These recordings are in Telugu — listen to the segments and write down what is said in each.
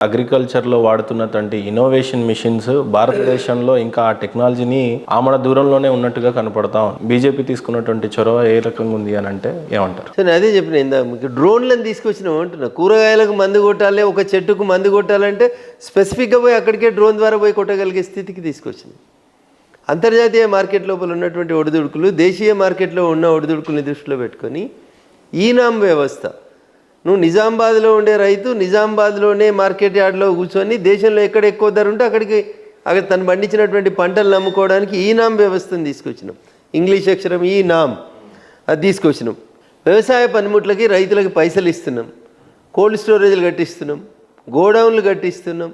అగ్రికల్చర్లో వాడుతున్నటువంటి ఇన్నోవేషన్ మిషన్స్ భారతదేశంలో ఇంకా ఆ టెక్నాలజీని ఆమడ దూరంలోనే ఉన్నట్టుగా కనపడతాం. బీజేపీ తీసుకున్నటువంటి చొరవ ఏ రకంగా ఉంది అని అంటే ఏమంటారు? నేను అదే చెప్పిన ఇందా మీకు డ్రోన్లను తీసుకొచ్చినాం అంటున్నా. కూరగాయలకు మందు కొట్టాలి, ఒక చెట్టుకు మందు కొట్టాలంటే స్పెసిఫిక్గా పోయి అక్కడికే డ్రోన్ ద్వారా పోయి కొట్టగలిగే స్థితికి తీసుకొచ్చినాం. అంతర్జాతీయ మార్కెట్ లోపల ఉన్నటువంటి ఒడిదుడుకులు, దేశీయ మార్కెట్లో ఉన్న ఒడిదుడుకుల్ని దృష్టిలో పెట్టుకొని ఈనాం వ్యవస్థ, నువ్వు నిజామాబాద్లో ఉండే రైతు నిజామాబాద్లోనే మార్కెట్ యార్డ్లో కూర్చొని దేశంలో ఎక్కడ ఎక్కువ ధర ఉంటే అక్కడ తను పండించినటువంటి పంటలు నమ్ముకోవడానికి ఈనాం వ్యవస్థను తీసుకొచ్చినాం. ఇంగ్లీష్ అక్షరం ఈ నామ్ అది తీసుకొచ్చినాం. వ్యవసాయ పనిముట్లకి రైతులకి పైసలు ఇస్తున్నాం, కోల్డ్ స్టోరేజ్లు కట్టిస్తున్నాం, గోడౌన్లు కట్టిస్తున్నాం.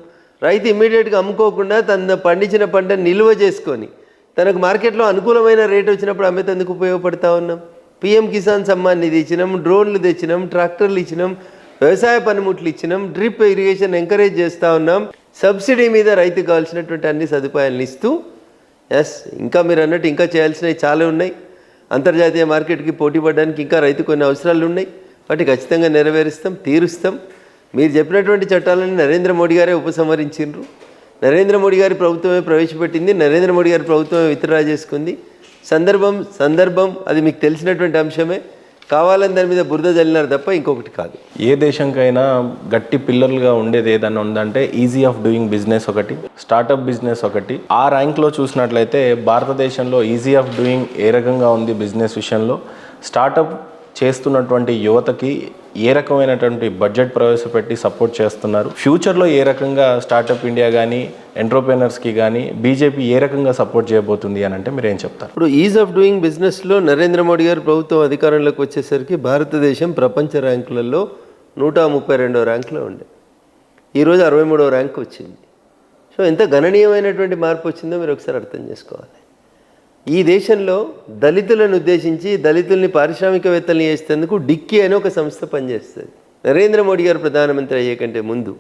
రైతు ఇమ్మీడియట్గా అమ్ముకోకుండా తన పండించిన పంటను నిల్వ చేసుకొని తనకు మార్కెట్లో అనుకూలమైన రేటు వచ్చినప్పుడు అమ్మేందుకు ఉపయోగపడతా ఉన్నాం. పిఎం కిసాన్ సమ్మాన్ నిధి ఇచ్చినాం, డ్రోన్లు తెచ్చినాం, ట్రాక్టర్లు ఇచ్చినాం, వ్యవసాయ పనిముట్లు ఇచ్చినాం, డ్రిప్ ఇరిగేషన్ ఎంకరేజ్ చేస్తూ ఉన్నాం. సబ్సిడీ మీద రైతుకు కావాల్సినటువంటి అన్ని సదుపాయాలను ఇస్తూ ఇంకా మీరు అన్నట్టు ఇంకా చేయాల్సినవి చాలా ఉన్నాయి. అంతర్జాతీయ మార్కెట్కి పోటీ పడడానికి ఇంకా రైతు కొన్ని అవసరాలు ఉన్నాయి. వాటి ఖచ్చితంగా నెరవేరుస్తాం, తీరుస్తాం. మీరు చెప్పినటువంటి చట్టాలను నరేంద్ర మోడీ గారే ఉపసంహరించిండ్రు. నరేంద్ర మోడీ గారి ప్రభుత్వమే ప్రవేశపెట్టింది, నరేంద్ర మోడీ గారి ప్రభుత్వమే విత్డ్రా చేసుకుంది. సందర్భం అది మీకు తెలిసినటువంటి అంశమే. కావాలని దాని మీద బురద జల్లినారు తప్ప ఇంకొకటి కాదు. ఏ దేశంకైనా గట్టి పిల్లర్లుగా ఉండేది ఏదన్నా ఉందంటే ఈజీ ఆఫ్ డూయింగ్ బిజినెస్ ఒకటి, స్టార్టప్ బిజినెస్ ఒకటి. ఆ ర్యాంక్లో చూసినట్లయితే భారతదేశంలో ఈజీ ఆఫ్ డూయింగ్ ఏ రకంగా ఉంది బిజినెస్ విషయంలో, స్టార్టప్ చేస్తున్నటువంటి యువతకి ఏ రకమైనటువంటి బడ్జెట్ ప్రవేశపెట్టి సపోర్ట్ చేస్తున్నారు, ఫ్యూచర్లో ఏ రకంగా స్టార్టప్ ఇండియా కానీ ఎంటర్ప్రెనర్స్కి కానీ బీజేపీ ఏ రకంగా సపోర్ట్ చేయబోతుంది అని అంటే మీరు ఏం చెప్తారు? ఇప్పుడు ఈజ్ ఆఫ్ డూయింగ్ బిజినెస్లో నరేంద్ర మోడీ గారు ప్రభుత్వం అధికారంలోకి వచ్చేసరికి భారతదేశం ప్రపంచ ర్యాంకులలో 132వ ర్యాంకులో ఉండే, ఈరోజు 63వ ర్యాంక్ వచ్చింది. సో ఎంత గణనీయమైనటువంటి మార్పు వచ్చిందో మీరు ఒకసారి అర్థం చేసుకోవాలి. ఈ దేశంలో దళితులను ఉద్దేశించి దళితుల్ని పారిశ్రామికవేత్తల్ని చేసేందుకు డిక్కీ అని ఒక సంస్థ పనిచేస్తుంది. నరేంద్ర మోడీ గారు ప్రధానమంత్రి అయ్యే కంటే ముందు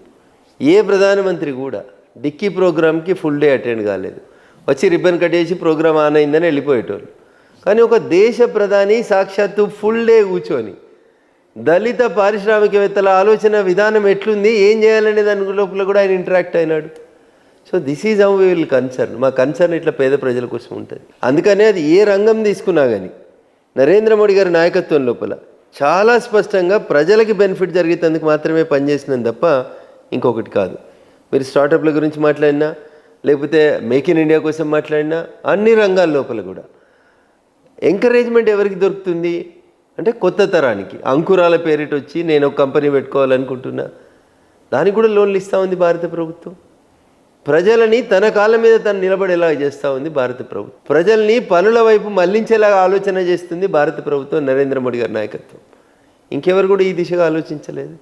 ఏ ప్రధానమంత్రి కూడా డిక్కీ ప్రోగ్రామ్కి ఫుల్ డే అటెండ్ కాలేదు. వచ్చి రిబ్బన్ కట్టేసి ప్రోగ్రామ్ ఆన్ అయిందని వెళ్ళిపోయేటోళ్ళు. కానీ ఒక దేశ ప్రధాని సాక్షాత్తు ఫుల్ డే కూర్చొని దళిత పారిశ్రామికవేత్తల ఆలోచన విధానం ఎట్లుంది, ఏం చేయాలనే దాని లోపల కూడా ఆయన ఇంటరాక్ట్ అయినాడు. So this is how we will concern. మా కన్సర్న్ ఇట్లా పేద ప్రజల కోసం ఉంటుంది. అందుకనే అది ఏ రంగం తీసుకున్నా కానీ నరేంద్ర మోడీ గారి నాయకత్వం లోపల చాలా స్పష్టంగా ప్రజలకి బెనిఫిట్ జరిగేందుకు మాత్రమే పనిచేసినాం తప్ప ఇంకొకటి కాదు. మీరు స్టార్టప్ల గురించి మాట్లాడినా, లేకపోతే మేక్ ఇన్ ఇండియా కోసం మాట్లాడినా, అన్ని రంగాల లోపల కూడా ఎంకరేజ్మెంట్ ఎవరికి దొరుకుతుంది అంటే కొత్త తరానికి. అంకురాల పేరిట వచ్చి నేను ఒక కంపెనీ పెట్టుకోవాలనుకుంటున్నా, దానికి కూడా లోన్లు ఇస్తూ ఉంది భారత ప్రభుత్వం. ప్రజలని తన కాళ్ళ మీద తను నిలబడేలా చేస్తూ ఉంది భారత ప్రభుత్వం. ప్రజల్ని పనుల వైపు మళ్లించేలాగా ఆలోచన చేస్తుంది భారత ప్రభుత్వం, నరేంద్ర మోడీ గారి నాయకత్వం. ఇంకెవరు కూడా ఈ దిశగా ఆలోచించలేదు.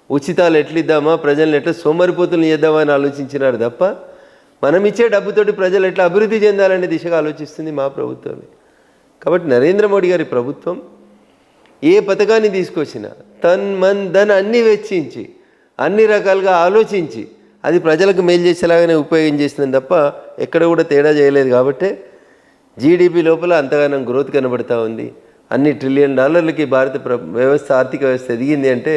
ఉచితాలు ఎట్లిద్దామా, ప్రజల్ని ఎట్లా సోమరిపోతులు చేద్దామా అని ఆలోచించినారు తప్ప మనం ఇచ్చే డబ్బుతోటి ప్రజలు ఎట్లా అభివృద్ధి చెందాలనే దిశగా ఆలోచిస్తుంది మా ప్రభుత్వమే. కాబట్టి నరేంద్ర మోడీ గారి ప్రభుత్వం ఏ పథకాన్ని తీసుకొచ్చినా తన్ మన్ ధన్ అన్నీ వెచ్చించి అన్ని రకాలుగా ఆలోచించి అది ప్రజలకు మేలు చేసేలాగానే ఉపయోగం చేసిందని తప్ప ఎక్కడ కూడా తేడా చేయలేదు. కాబట్టి జీడిపి లోపల అంతగానం గ్రోత్ కనబడుతూ ఉంది. అన్ని $1 ట్రిలియన్ భారత వ్యవస్థ, ఆర్థిక వ్యవస్థ ఎదిగింది అంటే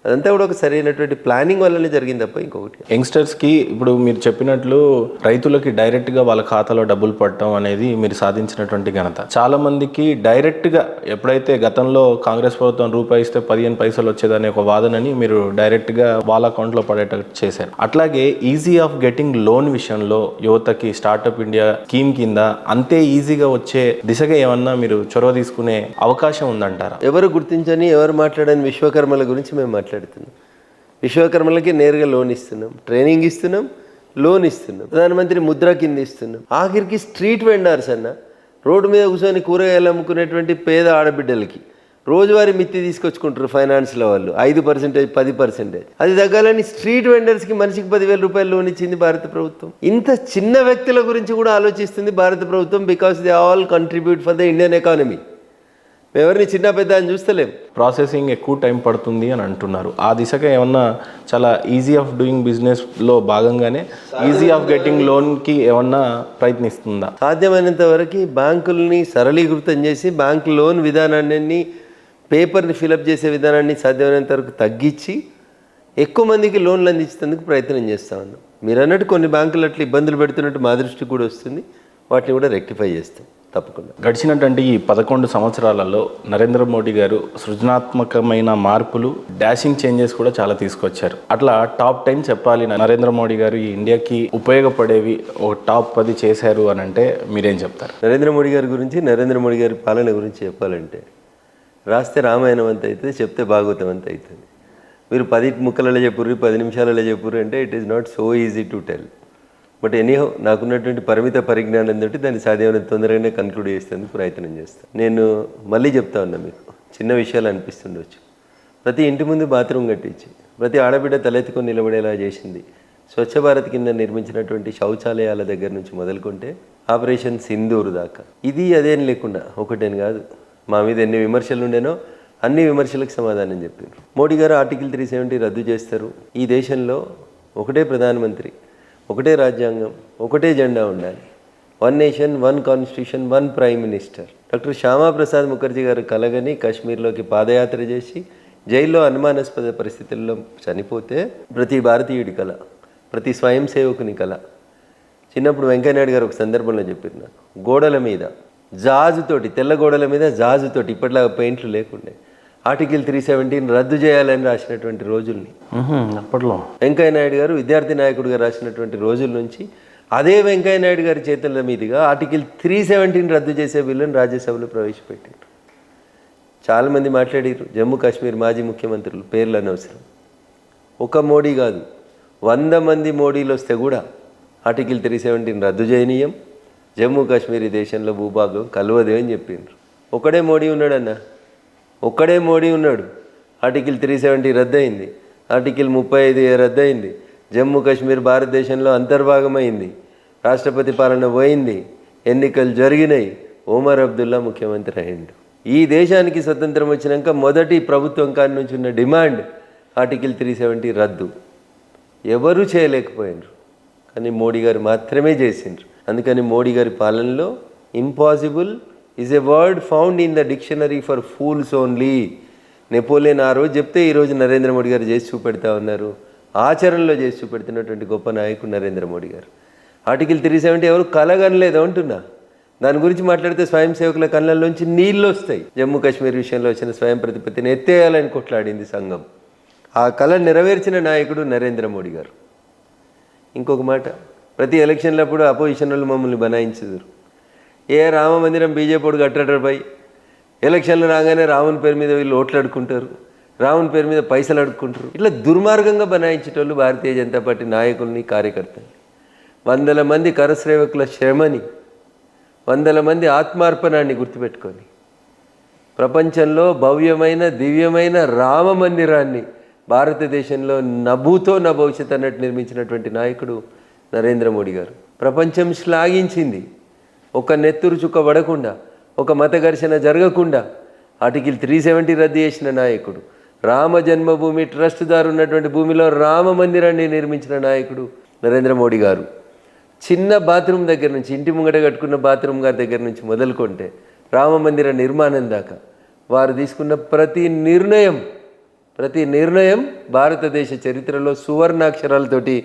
అదంతా కూడా ఒక సరైనటువంటి ప్లానింగ్ వల్లనే జరిగింది తప్ప ఇంకొకటి. యంగ్స్టర్స్కి ఇప్పుడు మీరు చెప్పినట్లు రైతులకి డైరెక్ట్గా వాళ్ళ ఖాతాలో డబ్బులు పడటం అనేది మీరు సాధించినటువంటి ఘనత. చాలా మందికి డైరెక్ట్గా ఎప్పుడైతే గతంలో కాంగ్రెస్ ప్రభుత్వం రూపాయి ఇస్తే 15 పైసలు వచ్చేదనే ఒక వాదనని మీరు డైరెక్ట్గా వాళ్ళ అకౌంట్లో పడేటట్టు చేశారు. అట్లాగే ఈజీ ఆఫ్ గెటింగ్ లోన్ విషయంలో యువతకి స్టార్టప్ ఇండియా స్కీమ్ కింద అంతే ఈజీగా వచ్చే దిశగా ఏమన్నా మీరు చొరవ తీసుకునే అవకాశం ఉందంటారా? ఎవరు గుర్తించని, ఎవరు మాట్లాడని విశ్వకర్మల గురించి మేము మాట్లాడుతున్నాం. విశ్వకర్మలకి నేరుగా లోన్ ఇస్తున్నాం, ట్రైనింగ్ ఇస్తున్నాం, లోన్ ఇస్తున్నాం, ప్రధానమంత్రి ముద్ర కింద ఇస్తున్నాం. ఆఖరికి స్ట్రీట్ వెండర్స్ అన్న, రోడ్డు మీద కూర్చొని కూరగాయలు అమ్ముకునేటువంటి పేద ఆడబిడ్డలకి రోజువారీ మిత్తి తీసుకొచ్చుకుంటారు ఫైనాన్స్లో వాళ్ళు 5%, 10%. అది తగ్గాలని స్ట్రీట్ వెండర్స్కి మనిషికి 10,000 రూపాయలు లోన్ ఇచ్చింది భారత ప్రభుత్వం. ఇంత చిన్న వ్యక్తుల గురించి కూడా ఆలోచిస్తుంది భారత ప్రభుత్వం. Because they all contribute for the Indian economy. ఎవరిని చిన్న పెద్ద అని చూస్తలేం. ప్రాసెసింగ్ ఎక్కువ టైం పడుతుంది అని అంటున్నారు. ఆ దిశగా ఏమన్నా చాలా ఈజీ ఆఫ్ డూయింగ్ బిజినెస్లో భాగంగానే ఈజీ ఆఫ్ గెటింగ్ లోన్కి ఏమన్నా ప్రయత్నిస్తుందా? సాధ్యమైనంత వరకు బ్యాంకుల్ని సరళీకృతం చేసి బ్యాంక్ లోన్ విధానాన్ని, పేపర్ని ఫిలప్ చేసే విధానాన్ని సాధ్యమైనంత వరకు తగ్గించి ఎక్కువ మందికి లోన్లు అందించేందుకు ప్రయత్నం చేస్తూ ఉన్నాం. మీరు అన్నట్టు కొన్ని బ్యాంకులు అట్లా ఇబ్బందులు పెడుతున్నట్టు మా దృష్టికి కూడా వస్తుంది. వాటిని కూడా రెక్టిఫై చేస్తాం తప్పకుండా. గడిచినటువంటి ఈ 11 సంవత్సరాలలో నరేంద్ర మోడీ గారు సృజనాత్మకమైన మార్పులు, డాషింగ్ చేంజెస్ కూడా చాలా తీసుకొచ్చారు. అట్లా టాప్ 10 చెప్పాలి నరేంద్ర మోడీ గారు ఈ ఇండియాకి ఉపయోగపడేవి ఒక టాప్ 10 చేశారు అని అంటే మీరేం చెప్తారు? నరేంద్ర మోడీ గారి గురించి, నరేంద్ర మోడీ గారి పాలన గురించి చెప్పాలంటే రాస్తే రామాయణం అంత అవుతుంది, చెప్తే భాగవతం అంత అవుతుంది. మీరు 10 ముక్కలలో చెప్పుర్రు, 10 నిమిషాలలో చెప్పుర్రు అంటే it is not so easy to tell. But anyhow నాకున్నటువంటి పరిమిత పరిజ్ఞానం తోటి దాన్ని సాధ్యమైనంత తొందరగానే కన్క్లూడ్ చేసేందుకు ప్రయత్నం చేస్తాను. నేను మళ్ళీ చెప్తా ఉన్నా, మీకు చిన్న విషయాలు అనిపిస్తుండొచ్చు. ప్రతి ఇంటి ముందు బాత్రూమ్ కట్టించి ప్రతి ఆడబిడ్డ తలెత్తుకొని నిలబడేలా చేసింది. స్వచ్ఛ భారత్ కింద నిర్మించినటువంటి శౌచాలయాల దగ్గర నుంచి మొదలుకుంటే ఆపరేషన్ సింధూర్ దాకా ఇది అదేం లేకుండా ఒకటేని కాదు, మా మీద ఎన్ని విమర్శలు ఉండేనో అన్ని విమర్శలకు సమాధానం చెప్పారు. మోడీ గారు ఆర్టికల్ 370 రద్దు చేస్తారు. ఈ దేశంలో ఒకటే ప్రధానమంత్రి, ఒకటే రాజ్యాంగం, ఒకటే జెండా ఉండాలి. 1 nation 1 constitution 1 prime minister. Doctor Shyama Prasad Mukherjee garu కలగని కాశ్మీర్లోకి పాదయాత్ర చేసి జైల్లో అనుమానాస్పద పరిస్థితుల్లో చనిపోతే ప్రతి భారతీయుడి కళ, ప్రతి స్వయం సేవకుని కళ. చిన్నప్పుడు వెంకయ్యనాయుడు గారు ఒక సందర్భంలో చెప్పారు నాకు, గోడల మీద జాజుతోటి, తెల్ల గోడల మీద జాజుతోటి, ఇప్పటిలాగా పెయింట్లు లేకుండే ఆర్టికల్ 370 రద్దు చేయాలని రాసినటువంటి రోజుల్ని అప్పట్లో వెంకయ్యనాయుడు గారు విద్యార్థి నాయకుడిగా రాసినటువంటి రోజుల నుంచి అదే వెంకయ్యనాయుడు గారి చేతుల మీదుగా ఆర్టికల్ 370 రద్దు చేసే బిల్లును రాజ్యసభలో ప్రవేశపెట్టారు. చాలామంది మాట్లాడారు, జమ్మూ కాశ్మీర్ మాజీ ముఖ్యమంత్రులు, పేర్లు అనవసరం. ఒక మోడీ కాదు, 100 మంది మోడీలు వస్తే కూడా ఆర్టికల్ 370 రద్దు చేయనీయం, జమ్మూ కాశ్మీర్ ఈ దేశంలో భూభాగం కలవదే అని చెప్పిండ్రు. ఒకడే మోడీ ఉన్నాడన్న, ఒక్కడే మోడీ ఉన్నాడు. ఆర్టికల్ 370 రద్దయింది, ఆర్టికల్ 35 రద్దయింది, జమ్మూ కాశ్మీర్ భారతదేశంలో అంతర్భాగమైంది, రాష్ట్రపతి పాలన పోయింది, ఎన్నికలు జరిగినాయి, ఒమర్ అబ్దుల్లా ముఖ్యమంత్రి అయ్యిండు. ఈ దేశానికి స్వతంత్రం వచ్చినాక మొదటి ప్రభుత్వం కాడి నుంచి ఉన్న డిమాండ్ ఆర్టికల్ 370 రద్దు. ఎవరూ చేయలేకపోయినారు, కానీ మోడీ గారు మాత్రమే చేసిండ్రు. అందుకని మోడీ గారి పాలనలో impossible is a word found in the dictionary for fools only. Napoleon ఆ రోజు చెప్తే ఈరోజు నరేంద్ర మోడీ గారు చేసి చూపెడతా ఉన్నారు. ఆచరణలో చేసి చూపెడుతున్నటువంటి గొప్ప నాయకుడు నరేంద్ర మోడీ గారు. ఆర్టికల్ 370 ఎవరు కలగనలేదు అంటున్నా. దాని గురించి మాట్లాడితే స్వయం సేవకుల కళ్ళల్లోంచి నీళ్ళు వస్తాయి. జమ్మూ కాశ్మీర్ విషయంలో వచ్చిన స్వయం ప్రతిపత్తిని ఎత్తేయాలని కొట్లాడింది సంఘం. ఆ కళ నెరవేర్చిన నాయకుడు నరేంద్ర మోడీ గారు. ఇంకొక మాట, ప్రతి ఎలక్షన్లప్పుడు అపోజిషన్ వాళ్ళు మమ్మల్ని బనాయించారు. రామ మందిరం బీజేపీ కట్టడరు పై ఎలక్షన్లు రాగానే రాముని పేరు మీద వీళ్ళు ఓట్లు అడుక్కుంటారు, రాముని పేరు మీద పైసలు అడుక్కుంటారు. ఇట్లా దుర్మార్గంగా బనాయించేటోళ్ళు భారతీయ జనతా పార్టీ నాయకుల్ని, కార్యకర్తల్ని. 100 మంది కరసేవకుల శ్రమని, 100 మంది ఆత్మార్పణాన్ని గుర్తుపెట్టుకొని ప్రపంచంలో భవ్యమైన దివ్యమైన రామ మందిరాన్ని భారతదేశంలో నభూతో నా భవిష్యత్ అన్నట్టు నిర్మించినటువంటి నాయకుడు నరేంద్ర మోడీ గారు. ప్రపంచం శ్లాఘించింది. ఒక నెత్తురు చుక్క పడకుండా, ఒక మత ఘర్షణ జరగకుండా ఆర్టికల్ 370 రద్దు చేసిన నాయకుడు. రామ జన్మభూమి ట్రస్ట్ దారు ఉన్నటువంటి భూమిలో రామ మందిరాన్ని నిర్మించిన నాయకుడు నరేంద్ర మోడీ గారు. చిన్న బాత్రూమ్ దగ్గర నుంచి, ఇంటి ముంగట కట్టుకున్న బాత్రూమ్ గారి దగ్గర నుంచి మొదలుకొంటే రామ మందిర నిర్మాణం దాకా వారు తీసుకున్న ప్రతి నిర్ణయం భారతదేశ చరిత్రలో సువర్ణాక్షరాలతోటి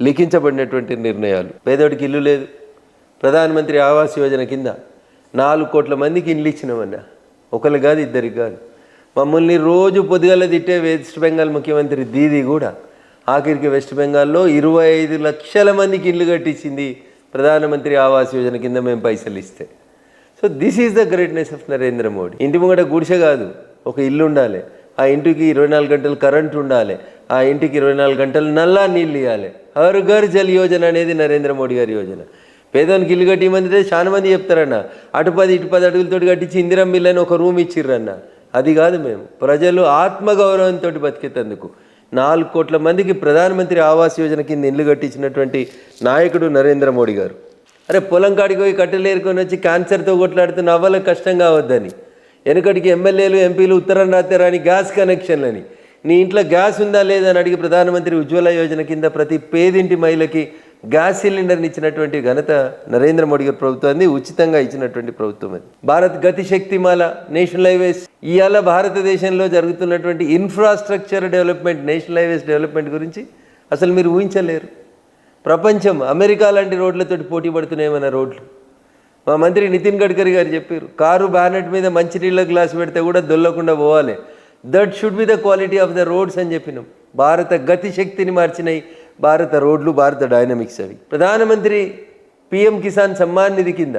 లిఖించబడినటువంటి నిర్ణయాలు. పేదోడికి ఇల్లు లేదు, ప్రధానమంత్రి ఆవాస్ యోజన కింద 4 కోట్ల మందికి ఇల్లు ఇచ్చినామన్నా. ఒకరు కాదు, ఇద్దరికి కాదు. మమ్మల్ని రోజు పొద్దుగాల తిట్టే వెస్ట్ బెంగాల్ ముఖ్యమంత్రి దీదీ కూడా ఆఖరికి వెస్ట్ బెంగాల్లో 25 లక్షల మందికి ఇల్లు కట్టించింది ప్రధానమంత్రి ఆవాస్ యోజన కింద మేము పైసలు ఇస్తే. So this is the greatness of Narendra Modi. ఇంటి ముంగట గుడిసె కాదు, ఒక ఇల్లు ఉండాలి, ఆ ఇంటికి 24 గంటలు కరెంట్ ఉండాలి, ఆ ఇంటికి 24 గంటలు నల్లా నీళ్ళు ఇవ్వాలి. హర్ ఘర్ జల్ యోజన అనేది నరేంద్ర మోడీ గారి యోజన. పేదోనికి ఇల్లు కట్టిమంటే చాలా మంది చెప్తారన్న, అటు 10 అడుగులతో కట్టించి ఇందిరం మిల్లు అని ఒక రూమ్ ఇచ్చిర్రన్న. అది కాదు, మేము ప్రజలు ఆత్మగౌరవంతో బతికేందుకు 4 కోట్ల మందికి ప్రధానమంత్రి ఆవాస్ యోజన కింద ఇల్లు కట్టించినటువంటి నాయకుడు నరేంద్ర మోడీ గారు. అరే పొలం కాడికి పోయి కట్టెలేరుకొని వచ్చి క్యాన్సర్తో కొట్లాడుతున్న అవ్వలకు కష్టం కావద్దని, వెనుకటికి ఎమ్మెల్యేలు ఎంపీలు ఉత్తరం రాత్రాని గ్యాస్ కనెక్షన్లని, నీ ఇంట్లో గ్యాస్ ఉందా లేదా అని అడిగి ప్రధానమంత్రి ఉజ్వల యోజన కింద ప్రతి పేదింటి మహిళకి గ్యాస్ సిలిండర్ని ఇచ్చినటువంటి ఘనత నరేంద్ర మోడీ గారి ప్రభుత్వాన్ని, ఉచితంగా ఇచ్చినటువంటి ప్రభుత్వం అది. భారత్ గతి శక్తిమాల, నేషనల్ హైవేస్, ఇవాళ భారతదేశంలో జరుగుతున్నటువంటి infrastructure development, national highways development గురించి అసలు మీరు ఊహించలేరు. ప్రపంచం అమెరికా లాంటి రోడ్లతోటి పోటీ పడుతున్నాయి మన రోడ్లు. మా మంత్రి నితిన్ గడ్కరీ గారు చెప్పారు, కారు బ్యానెట్ మీద మంచినీళ్ళ గ్లాస్ పెడితే కూడా దొల్లకుండా పోవాలి. That should be the quality of the roads అని చెప్పినాం. భారత గతి శక్తిని మార్చినాయి భారత రోడ్లు, భారత డైనమిక్స్ అవి. ప్రధానమంత్రి పిఎం కిసాన్ సమ్మాన్ నిధి కింద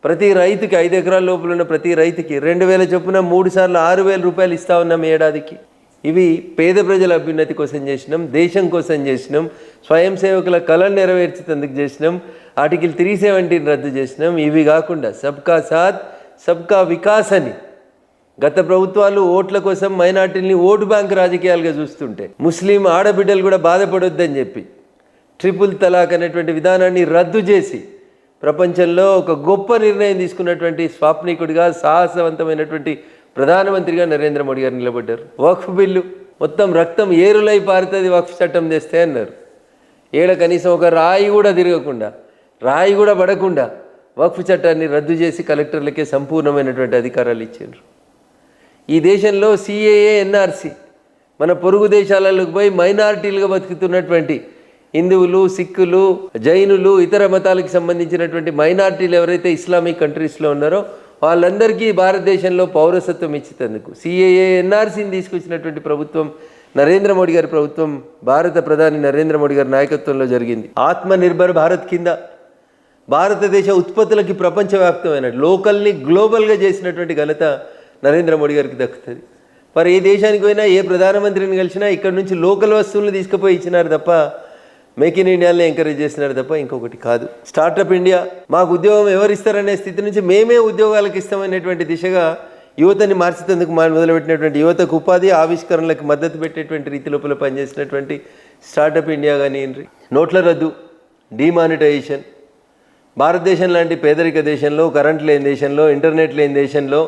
ప్రతి రైతుకి 5 ఎకరాల లోపల ఉన్న ప్రతి రైతుకి 2000 చొప్పున 3 సార్లు 6000 రూపాయలు ఇస్తా ఉన్నాం ఏడాదికి. ఇవి పేద ప్రజల అభ్యున్నతి కోసం చేసినాం, దేశం కోసం చేసినాం, స్వయం సేవకుల కళను నెరవేర్చేందుకు చేసినాం, ఆర్టికల్ 370 రద్దు చేసినాం. ఇవి కాకుండా సబ్కా సాత్ సబ్కా వికాస్ అని గత ప్రభుత్వాలు ఓట్ల కోసం మైనార్టీని ఓటు బ్యాంక్ రాజకీయాలుగా చూస్తుంటే, ముస్లిం ఆడబిడ్డలు కూడా బాధపడొద్దని చెప్పి ట్రిపుల్ తలాక్ అనేటువంటి విధానాన్ని రద్దు చేసి ప్రపంచంలో ఒక గొప్ప నిర్ణయం తీసుకున్నటువంటి స్వాప్నికుడిగా, సాహసవంతమైనటువంటి ప్రధానమంత్రిగా నరేంద్ర మోడీ గారు నిలబడ్డారు. వక్ఫ్ బిల్లు మొత్తం రక్తం ఏరులై పారుతుంది వక్ఫ్ చట్టం తెస్తే అన్నారు. కనీసం ఒక రాయి కూడా తిరగకుండా, రాయి కూడా పడకుండా వక్ఫ్ చట్టాన్ని రద్దు చేసి కలెక్టర్లకే సంపూర్ణమైనటువంటి అధికారాలు ఇచ్చారు. ఈ దేశంలో సిఏఏ, ఎన్ఆర్సి, మన పొరుగు దేశాలకు పోయి మైనారిటీలుగా బతుకుతున్నటువంటి హిందువులు, సిక్కులు, జైనులు, ఇతర మతాలకు సంబంధించినటువంటి మైనారిటీలు ఎవరైతే ఇస్లామిక్ కంట్రీస్లో ఉన్నారో వాళ్ళందరికీ భారతదేశంలో పౌరసత్వం ఇచ్చేందుకు సిఏఏ, ఎన్ఆర్సీని తీసుకొచ్చినటువంటి ప్రభుత్వం నరేంద్ర మోడీ గారి ప్రభుత్వం, భారత ప్రధాని నరేంద్ర మోడీ గారి నాయకత్వంలో జరిగింది. ఆత్మనిర్భర్ భారత్ కింద భారతదేశ ఉత్పత్తులకి ప్రపంచవ్యాప్తమైన లోకల్ని గ్లోబల్గా చేసినటువంటి ఘనత నరేంద్ర మోడీ గారికి దక్కుతుంది. మరి ఏ దేశానికి పోయినా, ఏ ప్రధానమంత్రిని కలిసినా ఇక్కడ నుంచి లోకల్ వస్తువులను తీసుకుపోయి ఇచ్చినారు తప్ప, మేక్ ఇన్ ఇండియాని ఎంకరేజ్ చేసినారు తప్ప ఇంకొకటి కాదు. స్టార్టప్ ఇండియా, మాకు ఉద్యోగం ఎవరిస్తారనే స్థితి నుంచి మేమే ఉద్యోగాలకు ఇస్తామనేటువంటి దిశగా యువతని మార్చేందుకు మొదలుపెట్టినటువంటి, యువతకు ఉపాధి ఆవిష్కరణలకు మద్దతు పెట్టేటువంటి రీతి లోపల పనిచేసినటువంటి స్టార్టప్ ఇండియా కానీ, నోట్ల రద్దు, డిమానిటైజేషన్, భారతదేశం లాంటి పేదరిక దేశంలో, కరెంట్ లేని దేశంలో, ఇంటర్నెట్ లేని దేశంలో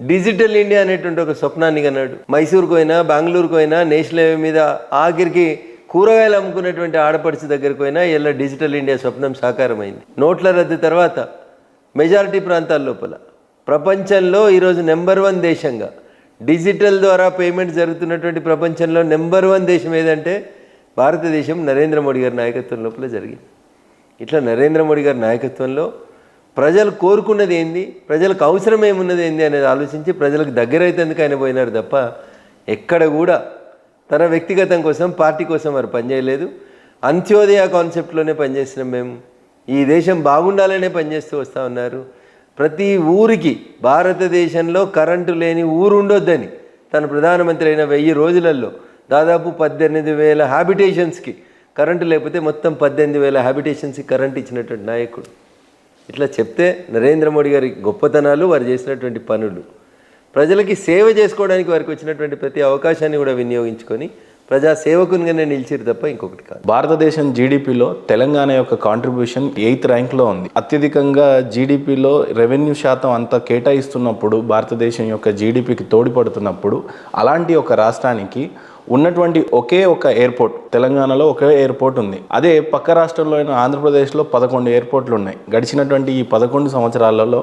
డిజిటల్ ఇండియా అనేటువంటి ఒక స్వప్నాన్ని కన్నాడు. మైసూరుకు అయినా, బెంగళూరుకు అయినా, నేషనల్ హైవే మీద ఆఖరికి కూరగాయలు అమ్ముకున్నటువంటి ఆడపడిచి దగ్గరకు పోయినా ఇలా డిజిటల్ ఇండియా స్వప్నం సాకారమైంది. నోట్ల రద్దు తర్వాత మెజారిటీ ప్రాంతాల లోపల ప్రపంచంలో ఈరోజు నెంబర్ 1 దేశంగా డిజిటల్ ద్వారా పేమెంట్ జరుగుతున్నటువంటి ప్రపంచంలో నెంబర్ 1 దేశం ఏదంటే భారతదేశం నరేంద్ర మోడీ గారి నాయకత్వం లోపల జరిగింది. ఇట్లా నరేంద్ర మోడీ గారి నాయకత్వంలో ప్రజలు కోరుకున్నది ఏంది, ప్రజలకు అవసరం ఏమున్నది ఏంది అనేది ఆలోచించి ప్రజలకు దగ్గర అయితేందుకు ఆయన పోయినారు తప్ప ఎక్కడ కూడా తన వ్యక్తిగతం కోసం, పార్టీ కోసం వారు పనిచేయలేదు. అంత్యోదయ కాన్సెప్ట్లోనే పనిచేసినాం మేము. ఈ దేశం బాగుండాలనే పనిచేస్తూ వస్తూ ఉన్నారు. ప్రతి ఊరికి భారతదేశంలో కరెంటు లేని ఊరు ఉండొద్దని తన ప్రధానమంత్రి అయిన 1000 రోజులలో దాదాపు 18,000 హ్యాబిటేషన్స్కి కరెంటు లేకపోతే మొత్తం 18,000 హ్యాబిటేషన్స్కి కరెంట్ ఇచ్చినటువంటి నాయకుడు. ఇట్లా చెప్తే నరేంద్ర మోడీ గారి గొప్పతనాలు, వారు చేసినటువంటి పనులు, ప్రజలకి సేవ చేసుకోవడానికి వారికి వచ్చినటువంటి ప్రతి అవకాశాన్ని కూడా వినియోగించుకొని ప్రజా సేవకునిగానే నిలిచిరు తప్ప ఇంకొకటి కాదు. భారతదేశం జీడిపిలో తెలంగాణ యొక్క కాంట్రిబ్యూషన్ 8th ర్యాంక్లో ఉంది. అత్యధికంగా జీడిపిలో రెవెన్యూ శాతం అంతా కేటాయిస్తున్నప్పుడు, భారతదేశం యొక్క జీడిపికి తోడ్పడుతున్నప్పుడు, అలాంటి ఒక రాష్ట్రానికి ఉన్నటువంటి ఒకే ఒక ఎయిర్పోర్ట్, తెలంగాణలో ఒకే ఎయిర్పోర్ట్ ఉంది. అదే పక్క రాష్ట్రంలో అయిన ఆంధ్రప్రదేశ్లో 11 ఎయిర్పోర్ట్లు ఉన్నాయి. గడిచినటువంటి ఈ 11 సంవత్సరాలలో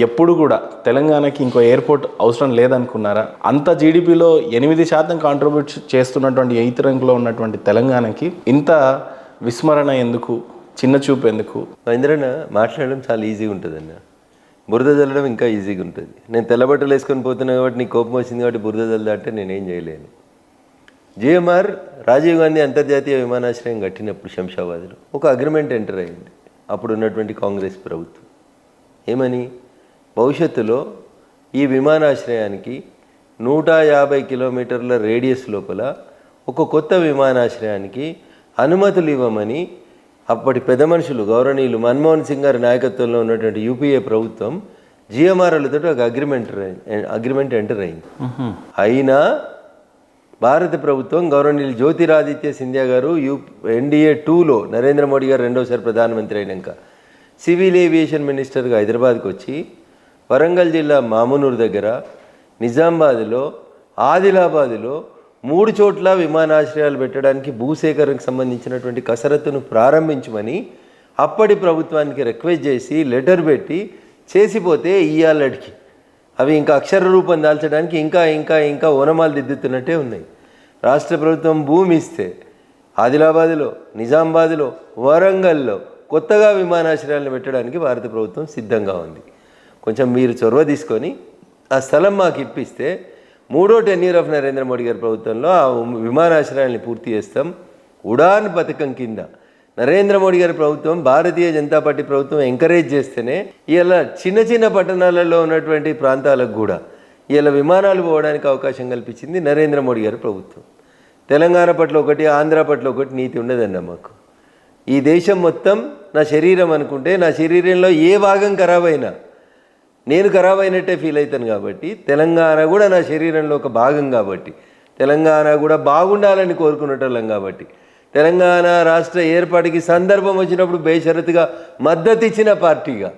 ఎప్పుడు కూడా తెలంగాణకి ఇంకో ఎయిర్పోర్ట్ అవసరం లేదనుకున్నారా? అంత జీడిపిలో 8% కాంట్రిబ్యూట్ చేస్తున్నటువంటి 8th ర్యాంక్లో ఉన్నటువంటి తెలంగాణకి ఇంత విస్మరణ ఎందుకు, చిన్న చూపు ఎందుకు? మహేంద్రన్న, మాట్లాడడం చాలా ఈజీగా ఉంటుంది అన్న, బురద చల్లడం ఇంకా ఈజీగా ఉంటుంది. నేను తెల్లబట్టలు వేసుకొని పోతున్నా కాబట్టి నీకు కోపం వచ్చింది కాబట్టి బురద చల్లదంటే నేనేం చేయలేను. జిఎంఆర్ రాజీవ్ గాంధీ అంతర్జాతీయ విమానాశ్రయం కట్టినప్పుడు శంషాబాద్లో ఒక అగ్రిమెంట్ ఎంటర్ అయింది అప్పుడు ఉన్నటువంటి కాంగ్రెస్ ప్రభుత్వం. ఏమని? భవిష్యత్తులో ఈ విమానాశ్రయానికి 150 కిలోమీటర్ల రేడియస్ లోపల ఒక కొత్త విమానాశ్రయానికి అనుమతులు ఇవ్వమని అప్పటి పెద్ద మనుషులు గౌరవనీయులు మన్మోహన్ సింగ్ గారి నాయకత్వంలో ఉన్నటువంటి యూపీఏ ప్రభుత్వం జిఎంఆర్లతో ఒక అగ్రిమెంట్ ఎంటర్ అయింది. అయినా భారత ప్రభుత్వం గౌరవనీయులు జ్యోతిరాదిత్య సింధియా గారు NDA 2లో నరేంద్ర మోడీ గారు రెండోసారి ప్రధానమంత్రి అయినాక సివిల్ ఏవియేషన్ మినిస్టర్గా హైదరాబాద్కి వచ్చి వరంగల్ జిల్లా మామునూరు దగ్గర, నిజామాబాద్లో, ఆదిలాబాద్లో 3 చోట్ల విమానాశ్రయాలు పెట్టడానికి భూసేకరణకు సంబంధించినటువంటి కసరత్తును ప్రారంభించమని అప్పటి ప్రభుత్వానికి రిక్వెస్ట్ చేసి లెటర్ పెట్టి చేసిపోతే ఇయ్యాలడికి అవి ఇంకా అక్షర రూపం దాల్చడానికి ఇంకా ఇంకా ఇంకా ఓనమాలు దిద్దుతున్నట్టే ఉన్నాయి. రాష్ట్ర ప్రభుత్వం భూమి ఇస్తే ఆదిలాబాద్లో, నిజామాబాద్లో, వరంగల్లో కొత్తగా విమానాశ్రయాలను పెట్టడానికి భారత ప్రభుత్వం సిద్ధంగా ఉంది. కొంచెం మీరు చొరవ తీసుకొని ఆ స్థలం మాకు ఇప్పిస్తే 3వ టెన్యూర్ ఆఫ్ నరేంద్ర మోడీ గారి ప్రభుత్వంలో ఆ విమానాశ్రయాల్ని పూర్తి చేస్తాం. ఉడాన్ పథకం కింద నరేంద్ర మోడీ గారి ప్రభుత్వం, భారతీయ జనతా పార్టీ ప్రభుత్వం ఎంకరేజ్ చేస్తేనే ఇలా చిన్న చిన్న పట్టణాలలో ఉన్నటువంటి ప్రాంతాలకు కూడా ఇలా విమానాలు పోవడానికి అవకాశం కల్పించింది నరేంద్ర మోడీ గారి ప్రభుత్వం. తెలంగాణ పట్ల ఒకటి, ఆంధ్ర పట్ల ఒకటి నీతి ఉండదన్న మాకు. ఈ దేశం మొత్తం నా శరీరం అనుకుంటే నా శరీరంలో ఏ భాగం ఖరాబ్ అయినా నేను ఖరాబ్ అయినట్టే ఫీల్ అవుతాను. కాబట్టి తెలంగాణ కూడా నా శరీరంలో ఒక భాగం కాబట్టి, తెలంగాణ కూడా బాగుండాలని కోరుకునేటోళ్ళం కాబట్టి, తెలంగాణ రాష్ట్ర ఏర్పాటుకి సందర్భం వచ్చినప్పుడు బేషరతుగా మద్దతు ఇచ్చిన పార్టీగా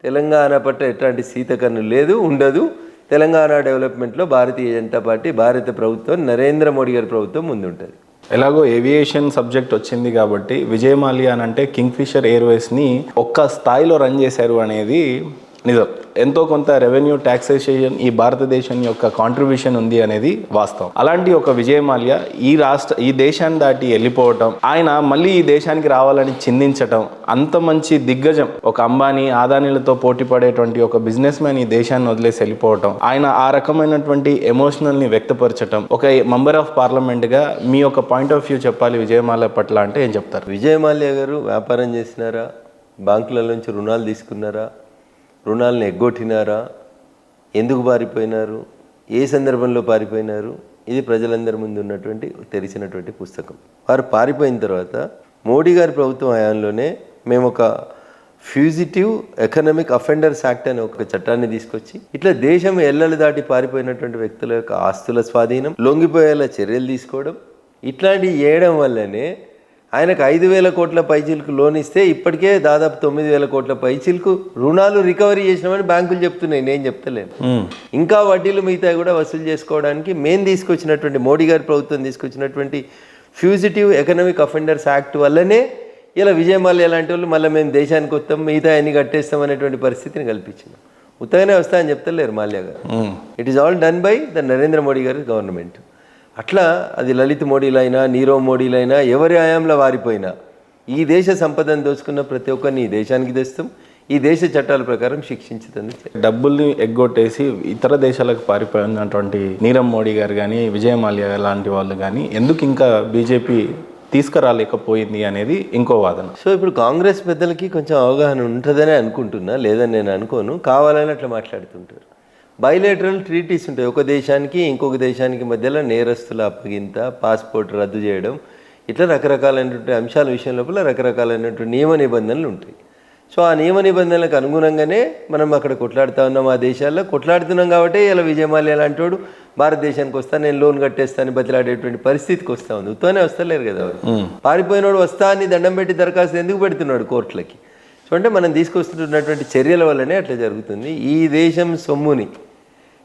తెలంగాణ పట్ల ఎట్లాంటి సీతకన్ను లేదు, ఉండదు. తెలంగాణ డెవలప్మెంట్లో భారతీయ జనతా పార్టీ, భారత ప్రభుత్వం, నరేంద్ర మోడీ గారి ప్రభుత్వం ముందుంటుంది. ఎలాగో ఏవియేషన్ సబ్జెక్ట్ వచ్చింది కాబట్టి విజయ్ మాల్యా అని అంటే కింగ్ఫిషర్ ఎయిర్వేస్ని ఒక్క స్థాయిలో రన్ చేశారు అనేది నిజం. ఎంతో కొంత రెవెన్యూ ట్యాక్సేషన్ ఈ భారతదేశం యొక్క కాంట్రిబ్యూషన్ ఉంది అనేది వాస్తవం. అలాంటి ఒక విజయ్ మాల్యా ఈ దేశాన్ని దాటి వెళ్ళిపోవటం, ఆయన మళ్ళీ ఈ దేశానికి రావాలని చిందించటం, అంత మంచి దిగ్గజం ఒక అంబానీ, ఆదానీలతో పోటీ పడేటువంటి ఒక బిజినెస్ మ్యాన్ ఈ దేశాన్ని వదిలేసి వెళ్ళిపోవటం, ఆయన ఆ రకమైనటువంటి ఎమోషనల్ని వ్యక్తపరచటం, ఒక మెంబర్ ఆఫ్ పార్లమెంట్గా మీ యొక్క పాయింట్ ఆఫ్ వ్యూ చెప్పాలి విజయ్ మాల్యా పట్ల అంటే ఏం చెప్తారు? విజయ్ మాల్యా గారు వ్యాపారం చేసినారా? బ్యాంకుల నుంచి రుణాలు తీసుకున్నారా? రుణాలను ఎగ్గొట్టినారా? ఎందుకు పారిపోయినారు? ఏ సందర్భంలో పారిపోయినారు? ఇది ప్రజలందరి ముందు ఉన్నటువంటి తెరిచినటువంటి పుస్తకం. వారు పారిపోయిన తర్వాత మోడీ గారి ప్రభుత్వం హయాంలోనే మేము ఒక ఫ్యూజిటివ్ ఎకనామిక్ అఫెండర్స్ యాక్ట్ అనే ఒక చట్టాన్ని తీసుకొచ్చి ఇట్లా దేశం ఎల్లలు దాటి పారిపోయినటువంటి వ్యక్తుల యొక్క ఆస్తుల స్వాధీనం, లొంగిపోయేలా చర్యలు తీసుకోవడం, ఇట్లాంటివి చేయడం వల్లనే ఆయనకు 5,000 కోట్ల పైచీలకు లోన్ ఇస్తే ఇప్పటికే దాదాపు 9,000 కోట్ల పైచీలకు రుణాలు రికవరీ చేసినామని బ్యాంకులు చెప్తున్నాయి, నేను చెప్తలేను. ఇంకా వడ్డీలు మిగతా కూడా వసూలు చేసుకోవడానికి మేము తీసుకొచ్చినటువంటి, మోడీ గారి ప్రభుత్వం తీసుకొచ్చినటువంటి ఫ్యూజిటివ్ ఎకనామిక్ అఫెండర్స్ యాక్ట్ వల్లనే ఇలా విజయ్ మాల్యా లాంటి వాళ్ళు మళ్ళీ మేము దేశానికి వస్తాం, మిగతా అన్ని కట్టేస్తాం అనేటువంటి పరిస్థితిని కల్పించినాం. ఉత్తగానే వస్తా అని చెప్తలేరు మాల్యా గారు. It is all done by the Narendra Modi గారి గవర్నమెంట్. అట్లా అది లలిత్ మోడీలైనా, నీరవ్ మోడీలైనా, ఎవరి ఆయాంలో వారిపోయినా ఈ దేశ సంపదను దోచుకున్న ప్రతి ఒక్కరిని ఈ దేశానికి తెస్తాం, ఈ దేశ చట్టాల ప్రకారం శిక్షించుతుంది. డబ్బుల్ని ఎగ్గొట్టేసి ఇతర దేశాలకు పారిపోయినటువంటి నీరవ్ మోడీ గారు కానీ, విజయ్ మాల్యా లాంటి వాళ్ళు కానీ ఎందుకు ఇంకా బీజేపీ తీసుకురాలేకపోయింది అనేది ఇంకో వాదన. సో ఇప్పుడు కాంగ్రెస్ పెద్దలకి కొంచెం అవగాహన ఉంటుందని అనుకుంటున్నా, లేదని నేను అనుకోను. కావాలని అట్లా మాట్లాడుతుంటారు. బైలేటరల్ ట్రీటీస్ ఉంటాయి, ఒక దేశానికి ఇంకొక దేశానికి మధ్యలో నేరస్తుల అప్పగింత, పాస్పోర్ట్ రద్దు చేయడం, ఇట్లా రకరకాలైనటువంటి అంశాల విషయం లోపల రకరకాలైనటువంటి నియమ నిబంధనలు ఉంటాయి. సో ఆ నియమ నిబంధనలకు అనుగుణంగానే మనం అక్కడ కొట్లాడుతూ ఉన్నాం. ఆ దేశాల్లో కొట్లాడుతున్నాం కాబట్టి ఇలా విజయ్ మాల్యా లాంటి వాడు భారతదేశానికి వస్తా, నేను లోన్ కట్టేస్తాను బతిలాడేటువంటి పరిస్థితికి వస్తూ ఉంది. ఉత్తనే వస్తలేరు కదా వారు. పారిపోయినోడు వస్తా అని దండం పెట్టి దరఖాస్తు ఎందుకు పెడుతున్నాడు కోర్టులకి? సో అంటే మనం తీసుకొస్తున్నటువంటి చర్యల వల్లనే అట్లా జరుగుతుంది. ఈ దేశం సొమ్ముని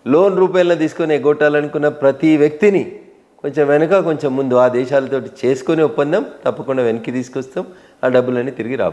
లోన్ రూపాయలను తీసుకొని ఎగ్గొట్టాలనుకున్న ప్రతి వ్యక్తిని కొంచెం వెనక కొంచెం ముందు ఆ దేశాలతో చేసుకొని ఒప్పందం తప్పకుండా వెనక్కి తీసుకొస్తాం, ఆ డబ్బులన్నీ తిరిగి రాబడతాం.